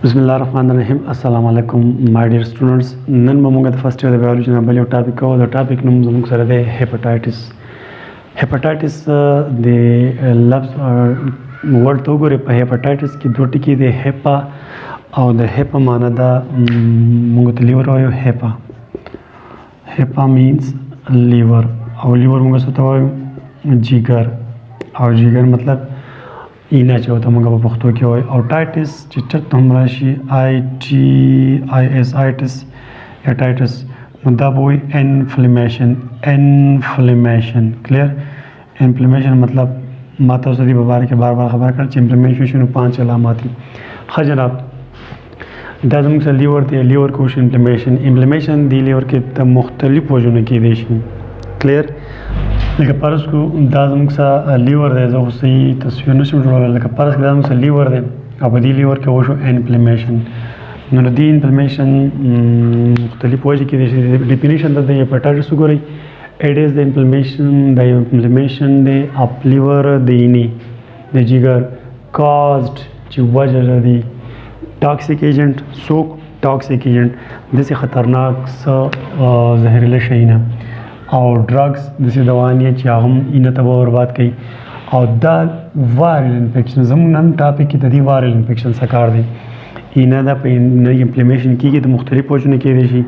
بسم الله الرحمن الرحیم. السلام علیکم مای ډیر سټوډنټس. نن به موږ د فرست ایئر د بایولوژي نه بل یو ټاپک کوو. د ټاپک نوم زموږ سره دی هیپاټایټس. هیپاټایټس د لفظ ورډ ته وګورئ. په هیپاټایټس کې دوه ټکي دي، هیپا او د هیپا معنی ده موږ ته لیور وایو. هیپا مینز لیور او لیور موږ څه ته وایو؟ جگر. او جگر مطلب اینا چې ورته موږ په پښتو کې وایو. او ټایټس چې چرته هم راشي آیټس یا ټایټس نو دا به وایي انفلمیشن. کلیر؟ انفلمیشن مطلب ما تاسو دې په باره کې بار بار خبر کړ چې انفلمیشن نو 5 علامات دي. ښه جناب، دا زموږ سره لیور دی. لیور کې وشي انفلمیشن دی لیور کې د مختلف وجونو کېدای شي. کلیر؟ لکه فرض کو دا زموږ سره لیور دی، زه خو صحیح تصویر نشم جوړولی. لکه فرض کړه دا زموږ سره لیور دی او په دې لیور کې وشو انفلمیشن. نو د دې انفلمیشن مختلف وجې کېدای شي. ډیفینیشن د هیپاټایټس وګورئ. اټ از د انفلمیشن دی اف لیور د اینې د جگر کازډ چې وجه لري ټاکسیک ایجنټ. څوک ټاکسیک ایجنټ؟ داسې خطرناک څه زهریله شی نه او ډرګس داسې دوانې چې هغه هم اینه ته به برباد کوي. او دا وایرل انفیکشن زموږ نن ټاپک کې د دې وایرل انفیکشن څه کار دی. اینه دا په انفلمیشن کېږي د مختلفو وجونو کېدای شي.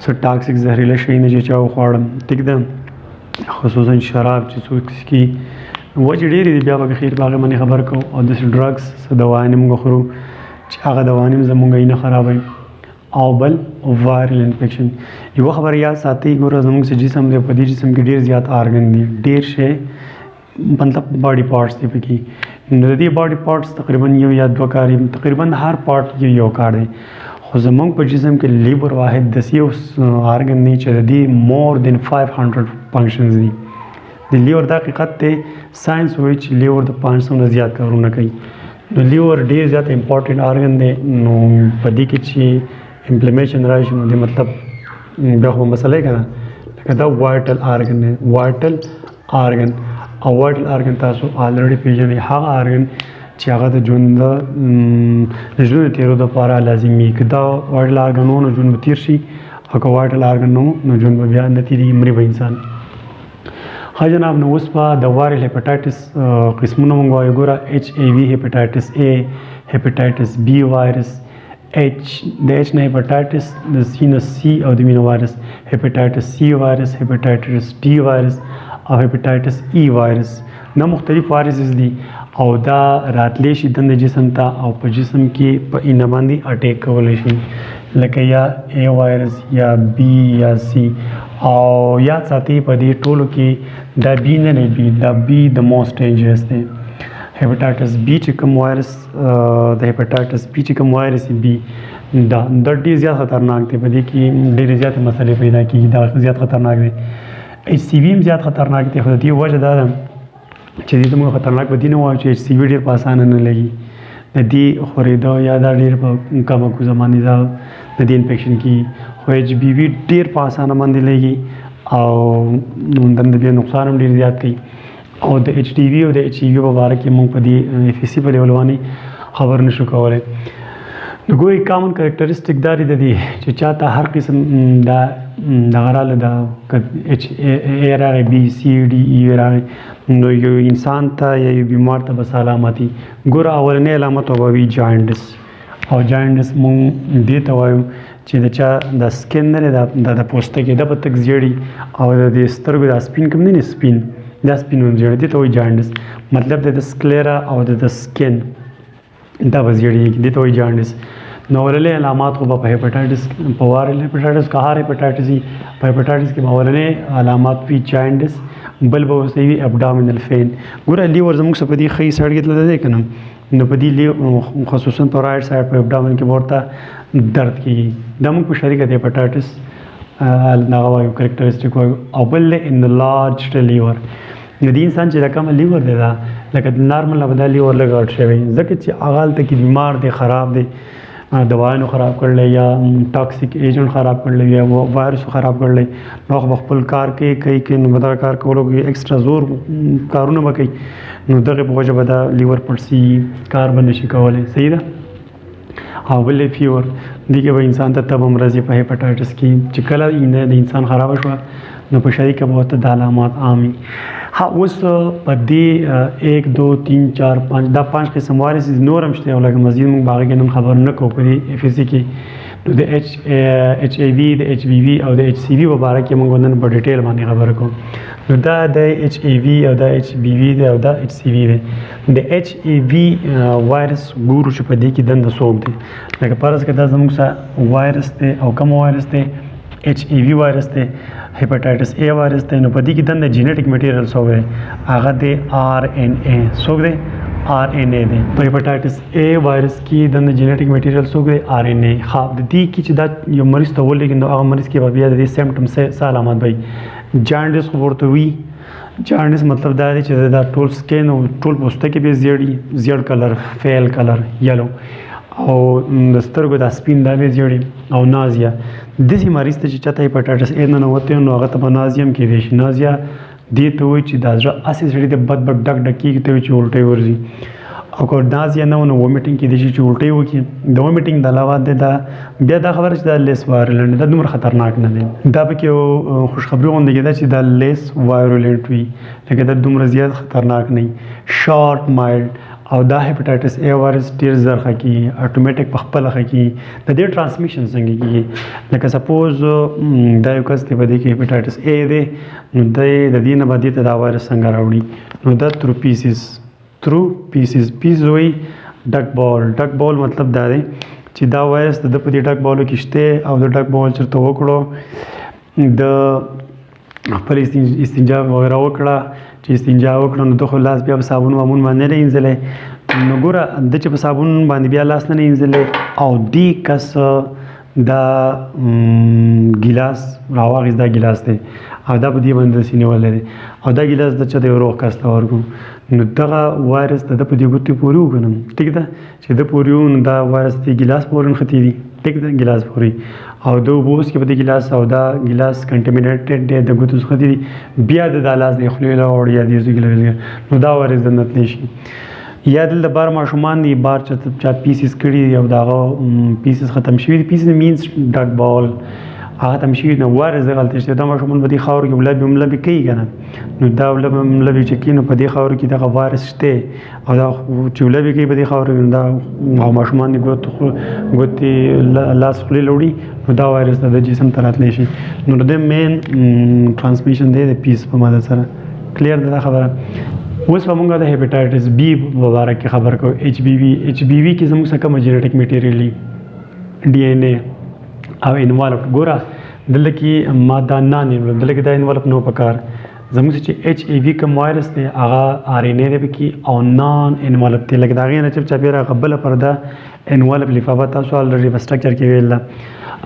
څه ټاکسیک زهریله شی نه چې چا وخوړم، ټیک ده، خصوصا شراب چې څوک څښي. وجې ډېرې دي، بیا به بخیر په هغې باندې خبر کوو. او داسې ډرګس څه دوانې موږ خورو چې هغه دوانې هم زموږ اینه خرابوي. او بل وایرل انفیکشن. یو خبر یاد ساتئ، ګوره زموږ چې جسم دی په دې جسم کې ډېر زیات آرګن دي، ډېر شی مطلب باډي پارټس دي پکې. نو د دې باډي پارټس تقریبا یو یا دوه کار، تقریبا هر پارټ یو کار دی. خو زموږ په جسم کې لیور واحد داسې یو آرګن دی چې د دې مور دین 500 فنکشنز دي. د لیور دا حقیقت دی، ساینس وایي چې لیور د 500 نه زیات کارونه کوي. نو لیور ډېر زیات امپورټنټ آرګن دی. نو په دې کې چې انفلمیشن راشي نو دې مطلب بیا خو مسله یې که نه، لکه دا وایټل آرګن دی. وایټل آرګن او وایټل آرګن تاسو آلریډي پېژنئ. هغه آرګن چې هغه د ژوند د ژوند تېرو دپاره لازمي. که دا وایټل آرګن و نو ژوند به تېر شي، او که وایټل آرګن نه و نو ژوند به بیا نه تېرېږي، مري به انسان. ښه جناب، نو اوس به د وایرل هیپاټایټس قسمونه مونږ وایو. ګوره HIV هیپاټایټس A، هیپاټایټس B وایرس، د H نه هیپاټایټس، د C نه C او د وینه وایرس، هیپاټایټس C وایرس، هیپاټایټس D وایرس او هیپاټایټس E وایرس. دا مختلف وایرسز دي او دا راتلی شي دنده جسم ته او په جسم کې په اینه باندې اټیک کولی شي، لکه یا A وایرس یا B یا C. او یاد ساتئ په دې ټولو کې دا B نه دی، دا B د موسټ ډینجرس دی. هیپاټایټس B چې کوم وایرس د هیپاټایټس B چې کوم وایرس B دا ډېر زیات خطرناک دی. په دې کې ډېرې زیاتې مسلې پیدا کېږي. دا زیات خطرناک دی. HCV هم زیات خطرناک دی. خو د دې وجه دا ده چې دې ته موږ خطرناک په دې نه وایو چې HCV ډېر په اسانه نه لګي. د دې خورېدو یا دا ډېر په کمه کوزه باندې دا د دې انفیکشن کېږي. خو HBV ډېر په اسانه باندې لګي او د بیا نقصان هم ډېر زیات کوي. او د HDV او د HIV په باره کې موږ په دې FSC په لیول باندې خبر نشو کولی. نو ګورئ کامن کریکټرسټک دا دی د دې چې چاته هر قسم دا دغه راغله، دا A راغی، B C D E راغی، نو یو انسان ته یا یو بیمار ته بس علامتي. ګوره اولنۍ علامت به وي جاینډس. او جاینډس موږ دې ته وایو چې د چا د سکن نه دی، د پوستکي دا به تک زیړي او د دې سترګو دا سپین کوم دی نه، سپین دا سپین زیړي، دې ته وایي جاینډس. مطلب د سکلیرا او د سکن دا به زیړېږي، دې ته وایي جاینډس. نو اولنۍ علامات خو به په هیپاټایټس، په وایرل هیپاټایټس که هر هیپاټایټس وي، په هیپاټایټس کې به اولنۍ علامات وي جاینډس، بل به ورسره وي ابډامینل پین. ګوره لیور زموږ څه په دې ښي سایډ کې تللی دی که نه، نو په دې خصوصا په رایټ سایډ په ابډامن کې به ورته درد کېږي. دا موږ په شریکه د هیپاټایټس دغه وایو کریکټرسټک وایو. او بل دی انلارجډ لیور. د دې انسان چې دا کومه لیور دی دا لکه د نارمل نه به دا لیور لږ غټ شوی، ځکه چې هغه هلته کې بیمار دی، خراب دی، دوایانو خراب کړلی یا ټاکسیک ایجنټ خراب کړلی یا وایرسو خراب کړلی. نو خو به خپل کار کوي نو به دغه کار کولو کې ایکسټرا زور کارونه به کوي، نو دغې په وجه به دا لیور پړسي، کار به نشي کولی. صحیح ده. او بل فیور دې کې به انسان ته تب هم راځي په هیپاټایټس کې چې کله اینه د انسان خراب شوه نو په شری کې به ورته د علامات عامي. ها اوس په دې 1 2 3 4 5 دا 5 قسم وایرس نور هم شته او لکه مزید موږ باغې کې نن خبر نه کوو په دې FSC کې. نو د HIV د HBV او د HCV په باره کې موږ نن په ډیټیل باندې خبره کوو. نو دا د HIV او د HBV دی او دا HCV دی. د HAV وایرس ګورو چې په دې کې دنده څوک دی لکه فرض کړه دا زموږ سره وایرس دی او کوم وایرس دی HAV وایرس دی هیپاټایټس A وایرس دی. نو په دې کې دنده جینیټک میټیریل څوک دی هغه دی RNA څوک دی RNA دی. په هیپاټایټس A وایرس کې دنده جینیټک میټیریل څوک دی RNA. ها د دې کې چې دا یو مریض ته ولګي نو هغه مریض کې به بیا د دې سیمپټمز څه علامات وي. جانډس خو ورته وي. جانډس مطلب دا دی چې دا ټول سکین او ټول پوستکی به زیړ کلر فیل کلر یلو او د سترګو د سپین دا به زیړی او نازیا. داسې مریض ته چې چاته هیپاټایټس A نه نوته نو هغه ته په نازیا هم کېدی شي. نازیا دې ته وایي چې دا زړه هسې سړي ته بد بد ډک ډک کېږي ته وایي چې الټۍ ورځي او که نازیا نه و نو ومیټینګ کېدی شي چې الټۍ وکړي. د ومیټینګ د علاوه د بیا دا خبره چې دا لیس وایرولنټ دا دومره خطرناک نه دی. دا پکې یو خوشخبري غوندې کېده چې دا لیس وایرولنټ وي لکه دا دومره زیات خطرناک نه وي. شارټ مایلډ او دا هیپاټایټس A وایرس ډېر زر ښه کېږي اټومیټک په خپله ښه کېږي. د دې ټرانسمیشن څنګه کېږي لکه سپوز دا یو کس دی په دې کې هیپاټایټس A دی نو د دې نه به دې ته دا وایرس څنګه راوړي نو دا تھرو پیسز وایي ډک بال مطلب دا دی چې دا وایرس د په دې ډک بالو کې شته او د ډک بال چېرته وکړو د خپل استنجا وغیره وکړه چې استنجا وکړو نو د خو لاس بیا په صابون وامون باندې نه وینځلی نو ګوره د چې په صابون باندې بیا لاس نه وینځلی او دې کس دا ګیلاس راواخیست دا ګیلاس دی او دا په دې باندې داسې نیولی دی او دا ګیلاس د چا د یو روغ کس ته ورکړو نو دغه وایرس د ده په دې ګوتې پورې وکنم ټیک ده چې ده پورې و نو دا وایرس د ګیلاس پورې نښتې دي ټیک ده ګیلاس پورې او د اوبو اوس کې په دې ګیلاس او دا ګیلاس کنټمینیټډ دی د ګوتو څخه دي بیا د دا لاس د خولې له وړ یا د یو ځای نو دا وایرس د نتلی شي. یا دلته بار ماشومان دي بار چا پیسز کړي او د هغه پیسز ختم شوي دي. پیسز مینس ډک بال هغه ختم شوي نو وایرس د غلطي شته دا ماشومان په دې خاورو کې ملبي کوي که نه نو دا ملبي چې کوي نو په دې خاورو کې دغه وایرس شته او دا چې ملبي کوي په دې خاورو کې دا ماشومان دي ګوتې لاس خولې له وړي نو دا وایرس د جسم ته راتلی شي. نو د دې مین ټرانسمیشن دی د پیس په ماده سره. کلیر ده دا خبره. اوس به موږ د هیپاټایټس B په باره کې خبر کوو. HBV کې زموږ څخه کومه جینیټک میټیریل DNA او انوالپ ګوره دلته کې ماده نان دلته کې دا انوالپ نو پکار زموږ چې HAV کوم وایرس دی هغه RNA دی پکې او نان انوالپ دی لکه د هغې نه چې چاپېره هغه بله پرده انوالپ لفافه تاسو الریډي په سټرکچر کې ویل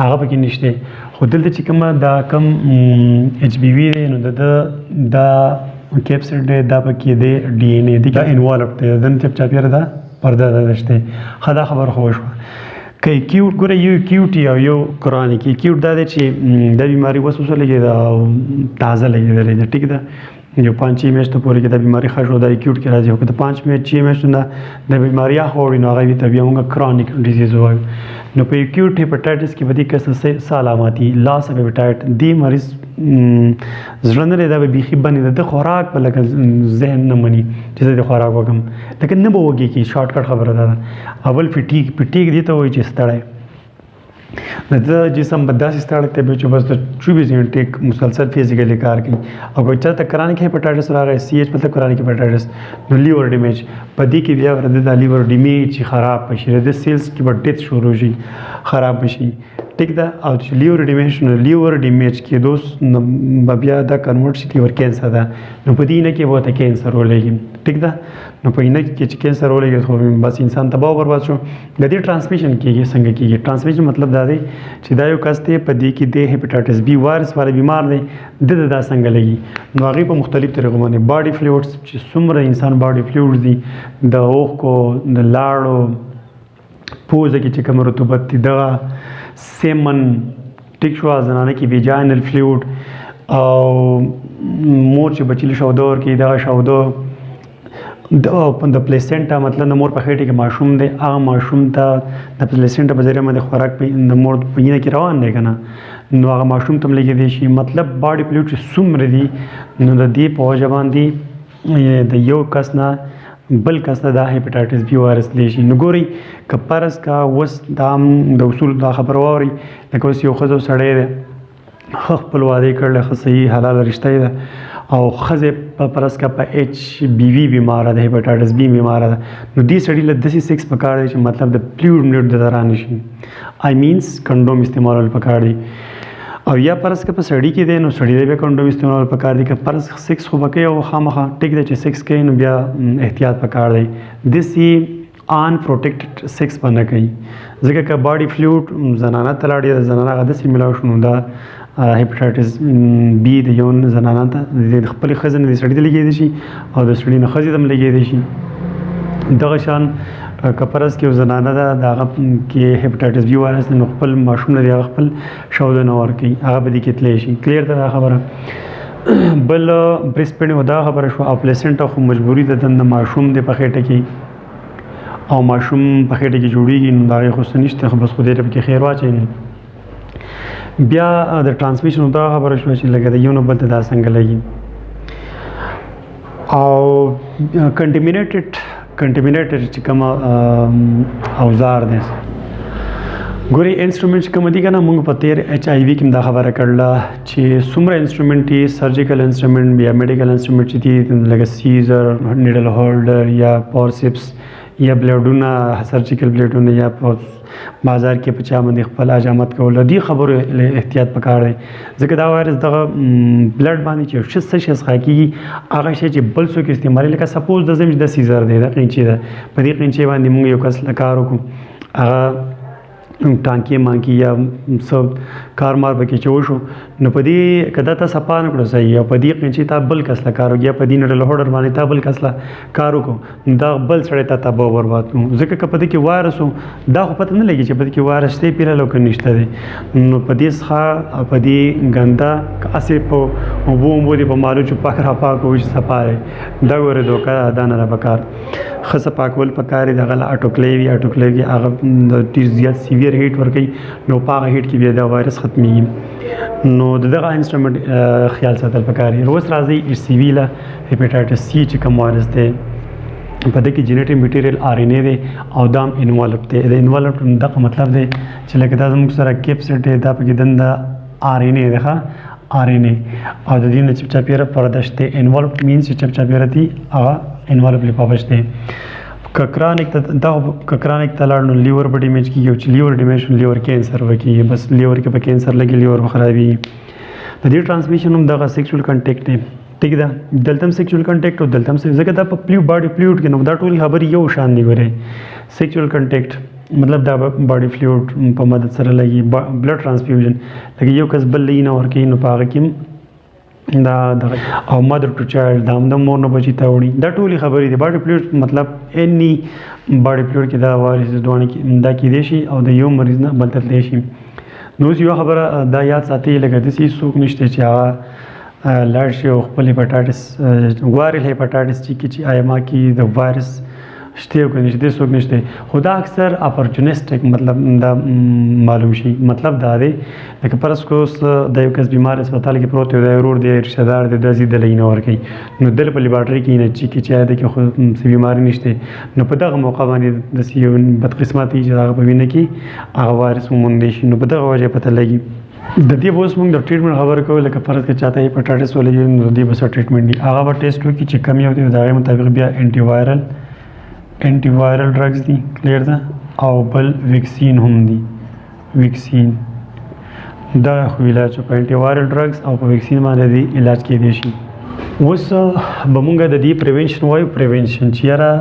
هغه پکې نشته خو دلته چې کومه دا کم HBV دی نو دا کیپسیډ دی دا پکې دی DNA دی دا انوالپ دی دنه چې چاپېره دا پرده ده شته ښه دا خبره خو وشوه. که اکیوټ ګوره یو اکیوټ او یو کرونیک. اکیوټ دا دی چې دا بیماري اوس لګېده او تازه لګېدلی ده ټیک ده یو 5 میاشتو پورې کې دا بیماري ښه شو دا اکیوټ کې راځي او که د 5 میاشتو نه د بیماري هغه وړي نو هغه وي ته بیا موږ کرونیک ډیزیز وایو. نو په اکیوټ هیپاټایټس کې به دې کس څه علامات دي لاس اف اپیټایټ دې مریض زړه نه دی دا به بیخي بندې د خوراک به لکه ذهن نه مني چې زه د خوراک وکړم لکه نه به وږي کېږي شارټ کټ خبره دا ده. اول فټیک دې ته وایي چې ستړی د جسم به داسې ستړی دی چې بس د 24 غنټې مسلسل فزیکلی کار کوي او که چېرته کرونیک هیپاټایټس راغی CH مطلب کرونیک هیپاټایټس نو لیور ډیمیج په دې کې بیا ورته د لیور ډیمیج چې خراب بشي د سیلز کې به ډیث شروع شي خراب بشي ټیک ده او چې لیور ډیمیج نو لیور ډیمیج کېدو به بیا دا کنورټ شي لیور کینسر ده نو په دې نه کې به ورته کینسر ولګي ټیک ده نو په اینه کې چې کینسر ولګي خو بس انسان تباہ او برباد شو. د دې ټرانسمیشن کېږي څنګه کېږي ټرانسمیشن مطلب دا دی چې دا یو کس دی په دې کې د هیپاټایټس B وایرس والا بیمار دی د دا څنګه لګي نو هغې په مختلف طریقو باندې باډي فلویډس چې څومره انسان باډي فلویډس دي د اوښکو د لاړو پوزه کې چې کوم رطوبت دي دغه سیمن ټیک شو زنانه کې ویجاینل فلویډ او مور چې بچی له شاودور کې دغه شاودو د پلیسنټا مطلب د مور په خېټه کې ماشوم دی، هغه ماشوم ته د پلیسنټا په ذریعه باندې خوراک د مور په وینه کې روان دی کنه، نو هغه ماشوم ته لګیدلی شي. مطلب باډي فلویډ چې څومره دي نو د دې په وجه باندې د یو کس نه بل کس ته دا هیپاټایټس بی وایرس دی شي. نو ګورئ که فرض کا اوس دا د اصول دا خبر واورئ لکه اوس یو ښځه سړی دی ښه خپل واده یې کړلی، ښه صحیح حلاله رشته یې ده او ښځې په فرض کا په ایچ بی وي بیماره ده، هیپاټایټس بی بیماره ده، نو دې سړي له داسې سیکس پکار دی چې مطلب د فلویډ ملوډ د را نه شي، آی مینس کنډوم استعمالول پکار دی. او یا فرض که په سړي کې دی نو سړي له بیا کنډوم استعمالول پکار دی. که فرض سیکس خو به کوي او خامخا ټیک دی چې سیکس کوي نو بیا احتیاط پکار دی. داسې ان پروټیکټډ سیکس به نه کوي، ځکه که باډي فلویډ زنانه ته لاړ یا د زنانه هغه داسې میلاو شو نو دا هیپاټایټس بی د یو زنانه ته د خپلې ښځې نه د سړي ته لګېدی شي او د سړي نه ښځې ته هم لګېدی شي. دغه شان که فرض کې یو زنانه ده د هغه کې هیپاټایټس بی وایرس نو خپل ماشوم دی هغه خپل شودنه ورکوي، هغه به دې کې تللی شي. کلیر ده دا خبره. بل بریسټ فیډینګ دا خبره شوه او پلیسنټا خو مجبوري ده د ماشوم دی په خېټه کې او ماشوم په خېټه کې جوړېږي نو د هغې خو څه نشته، خو بس خدای ته پکې خیر واچوي. بیا د ټرانسمیشن دا خبره شوه چې لکه د یو نه بل ته دا څنګه لګي. او کنټمینیټډ چې کوم اوزار دی ګوري انسټرومنټ چې کوم دي کنه، موږ په تیر ایچ آی وي کې دا خبره کړله چې څومره انسټرومنټ دي، سرجیکل انسټرومنټ یا میډیکل انسټرومنټ چې دي لکه سیزر، نیډل هولډر یا فورسپس یا بلیډونه، سرجیکل بلیډونه یا په بازار کې په چا باندې خپل حجامت کول، دې خبرو احتیاط پکار دی. ځکه دا وایرس دغه بلډ باندې چې څه شی څخه کېږي هغه شی چې بل څوک استعمالوي، لکه سپوز د زم د سیزر دی د قینچي ده، په دې قینچي باندې موږ یو کس له کار وکړو هغه ټانکې مانکې یا څه کار مار پکې چې وشو نو په دې که دا ته صفا نه کړو صحیح او په دې قینچي تا بل کس له کار وکړو یا په دې نیډل هولډر باندې تا بل کس له کار وکړو نو دا بل سړی تا تباه برباد کړو. ځکه که په دې کې وایرس و دا خو پته نه لګي چې په دې کې وایرس دی پیرل او که نشته دی، نو په دې څخه په دې ګنده که هسې په اوبو دې په مالو چې پاک را پاک وي چې صفا دی، دا ګورې دوکه دا نه ده پکار. ښه څه پاکول پکار دی، دغه اټوکلیوي اټوکلیوي هغه د ډېر زیات سیویر هیټ ورکوي نو په هغه هیټ کې بیا دا وایرس ختمیږي. نو دغه انسټرومنټ خیال ساتل پکار دی. اوس راځي ایچ سی وي له هیپاټایټس سی چې کوم وایرس دی په دې کې جینیټیک میټیریل آر ان اے دی او دا هم انوالوپ دی. د انوالوپ دغه مطلب دی چې لکه دا زموږ سره کیپسټ دی، دا پکې دنده آر ان اے دی ښه آر ان اے او د دې نه چپ چاپېره پرده شته. انوالوپ مینس چې چپ چاپېره دي هغه انوالوپ لفافه شته. ککرانک ته لاړ نو لیور به ډیمیج کېږي او چې لیور ډیمیج شو لیور کینسر به کېږي، بس لیور کې به کینسر لګي لیور به خرابېږي. د دې ټرانسمیشن هم دغه سیکسوال کنټیکټ دی، ټیک ده، دلته هم سیکسوال کنټیکټ او دلته هم ځکه دا په باډي فلویډ کې نو دا ټولې خبرې یو شان دي. ګورئ سیکسوال کنټیکټ مطلب دا باډي فلویډ په مدد سره لګي، بلډ ټرانسفیوژن لکه یو کس بل لګي نه ورکوي نو په هغه کې دا دغه او مدر ټو چایلډ دا هم د مور نه بچي ته وړي، دا ټولې خبرې دي. باډي فلویډ مطلب اني باډي فلویډ کې دا وایرس دوانه کې دا کېدی شي او د یو مریض نه بل ته تللی شي. نو اوس یوه خبره دا یاد ساتئ لکه داسې څوک نشته چې هغه لاړ شي او خپل هیپاټایټس وایرل هیپاټایټس چې آی ما کې د وایرس شته او که نشته څوک نشته، خو دا اکثر اپورچونسټک مطلب دا معلوم شي. مطلب دا دی لکه فرض کړو اوس د یو کس بیمار هسپتال کې پروت دی، د ورور دی رشته دار دی، داسې دله نه ورکوي نو دله په لیبارټري کې نه چیک چې آیا د کې خو څه بیماري نشته، نو په دغه موقع باندې داسې یو بدقسمتي چې هغه په وینه کې هغه وایرس وموندی شي نو په دغه وجه پته لګي. د دې به اوس موږ د ټریټمنټ خبره کوو. لکه فرض که چاته هیپاټایټس ولګي نو د دې به څه ټریټمنټ دي، هغه به ټیسټ وکړي چې کم یو دی د هغې مطابق بیا انټي وایرل ډرګز دي، کلیر ده، او بل ویکسین هم دي. ویکسین دا خو علاج په انټي وایرل ډرګز او په ویکسین باندې دی علاج کېدی شي. اوس به موږ د دې پریونشن وایو، پریونشن چې یاره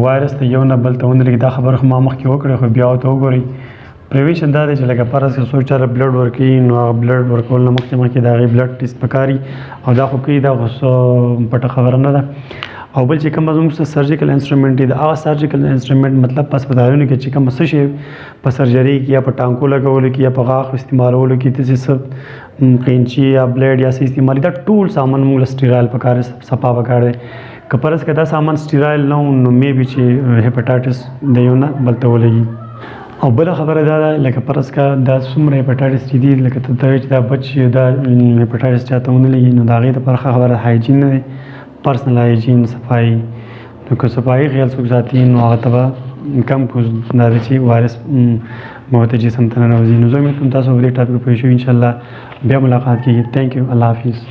وایرس ته یو نه بل ته ونه لګي. دا خبره خو ما مخکې وکړې خو بیا ورته وګورئ. پریونشن دا دی چې لکه فرض که څوک چاته بلډ ورکوي نو هغه بلډ ورکول نه مخکې د هغې بلډ ټیسټ پکاري او دا خو کوي، دا خو څه پټه خبره نه ده. او بل چې کوم زموږ سرجیکل انسټرومنټ دی، د هغه سرجیکل انسټرومنټ مطلب په هسپتالونو کې چې کوم څه شی په سرجري کې یا په ټانکو لګولو کې یا په غاښ استعمالولو کې داسې څه قینچي یا بلیډ یا څه استعمالي، دا ټول سامان موږ له سټیرایل پکار صفا پکار دی. که فرض که دا سامان سټیرایل نه و نو می بي چې هیپاټایټس د یو نه بل ته ولګي. او بله خبره دا ده لکه فرض که دا څومره هیپاټایټس چې دي لکه ته ته چې دا بچ دا هیپاټایټس چاته ونه لګي نو د هغې دپاره ښه خبره هایجین نه دی، پرسنل هایجین، صفایي. نو که صفایي خیال څوک ساتي نو هغه ته به کم کوز دا دی چې وایرس موته جسم ته ننوځي. نو زه امید کوم تاسو په دې ټاپک پوه شوي. انشاءالله بیا ملاقات کېږي. تھینک یو. الله حافظ.